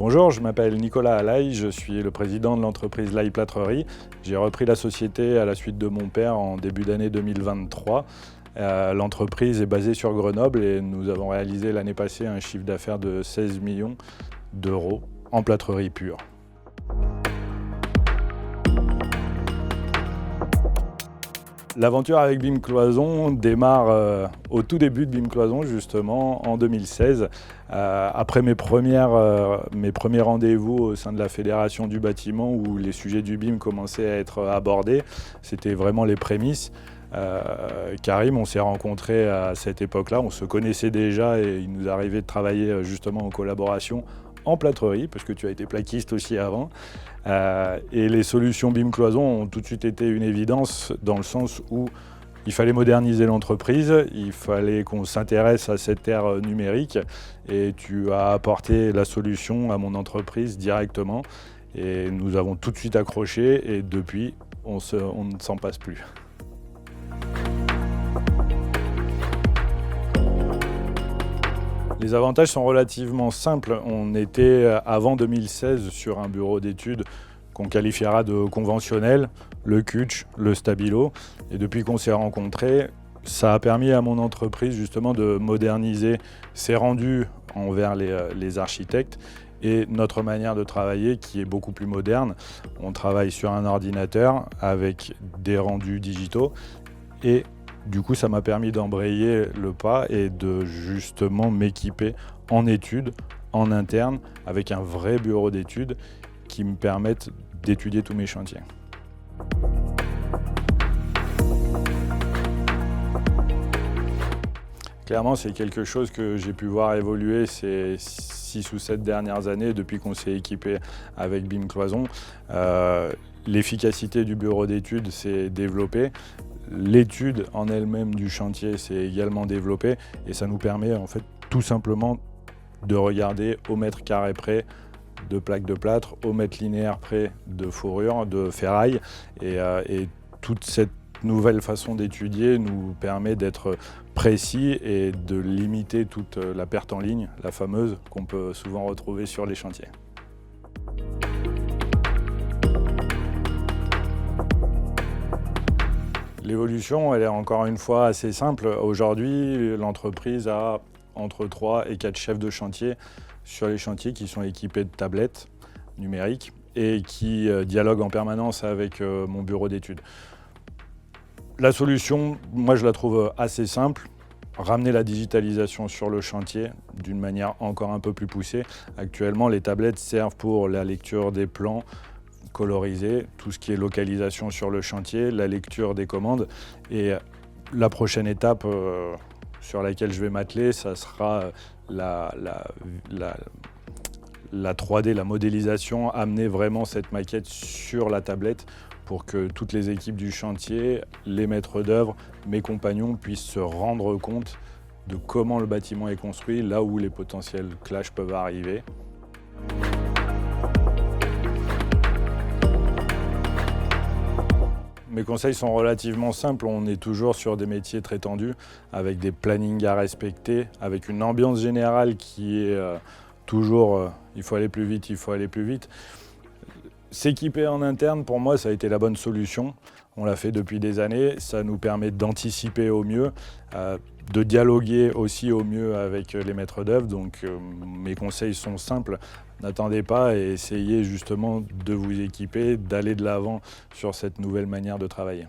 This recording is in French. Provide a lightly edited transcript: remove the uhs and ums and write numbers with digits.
Bonjour, je m'appelle Nicolas Alaï, je suis le président de l'entreprise Laï Plâtrerie. J'ai repris la société à la suite de mon père en début d'année 2023. L'entreprise est basée sur Grenoble et nous avons réalisé l'année passée un chiffre d'affaires de 16 millions d'euros en plâtrerie pure. L'aventure avec BIM Cloison démarre au tout début de BIM Cloison, justement, en 2016. Après mes premiers rendez-vous au sein de la Fédération du bâtiment où les sujets du BIM commençaient à être abordés, c'était vraiment les prémices. Karim, on s'est rencontrés à cette époque-là, on se connaissait déjà et il nous arrivait de travailler justement en collaboration en plâtrerie, parce que tu as été plaquiste aussi avant. Et les solutions BIM Cloison ont tout de suite été une évidence dans le sens où il fallait moderniser l'entreprise, il fallait qu'on s'intéresse à cette ère numérique et tu as apporté la solution à mon entreprise directement et nous avons tout de suite accroché et depuis on ne s'en passe plus. Les avantages sont relativement simples. On était avant 2016 sur un bureau d'études qu'on qualifiera de conventionnel, le CUTCH, le Stabilo. Et depuis qu'on s'est rencontrés, ça a permis à mon entreprise justement de moderniser ses rendus envers les architectes et notre manière de travailler qui est beaucoup plus moderne. On travaille sur un ordinateur avec des rendus digitaux et du coup, ça m'a permis d'embrayer le pas et de justement m'équiper en études, en interne, avec un vrai bureau d'études qui me permettent d'étudier tous mes chantiers. Clairement, c'est quelque chose que j'ai pu voir évoluer ces 6 ou 7 dernières années depuis qu'on s'est équipé avec BIM Cloison. L'efficacité du bureau d'études s'est développée. L'étude en elle-même du chantier s'est également développée et ça nous permet en fait tout simplement de regarder au mètre carré près de plaques de plâtre, au mètre linéaire près de fourrure, de ferraille et toute cette nouvelle façon d'étudier nous permet d'être précis et de limiter toute la perte en ligne, la fameuse qu'on peut souvent retrouver sur les chantiers. L'évolution, elle est encore une fois assez simple. Aujourd'hui, l'entreprise a entre 3 et 4 chefs de chantier sur les chantiers qui sont équipés de tablettes numériques et qui dialoguent en permanence avec mon bureau d'études. La solution, moi je la trouve assez simple. Ramener la digitalisation sur le chantier d'une manière encore un peu plus poussée. Actuellement, les tablettes servent pour la lecture des plans, coloriser, tout ce qui est localisation sur le chantier, la lecture des commandes. Et la prochaine étape sur laquelle je vais m'atteler, ça sera la 3D, la modélisation, amener vraiment cette maquette sur la tablette pour que toutes les équipes du chantier, les maîtres d'œuvre, mes compagnons puissent se rendre compte de comment le bâtiment est construit, là où les potentiels clashs peuvent arriver. Mes conseils sont relativement simples, on est toujours sur des métiers très tendus, avec des plannings à respecter, avec une ambiance générale qui est toujours il faut aller plus vite, il faut aller plus vite. S'équiper en interne, pour moi, ça a été la bonne solution. On l'a fait depuis des années, ça nous permet d'anticiper au mieux, de dialoguer aussi au mieux avec les maîtres d'œuvre. Donc mes conseils sont simples, n'attendez pas et essayez justement de vous équiper, d'aller de l'avant sur cette nouvelle manière de travailler.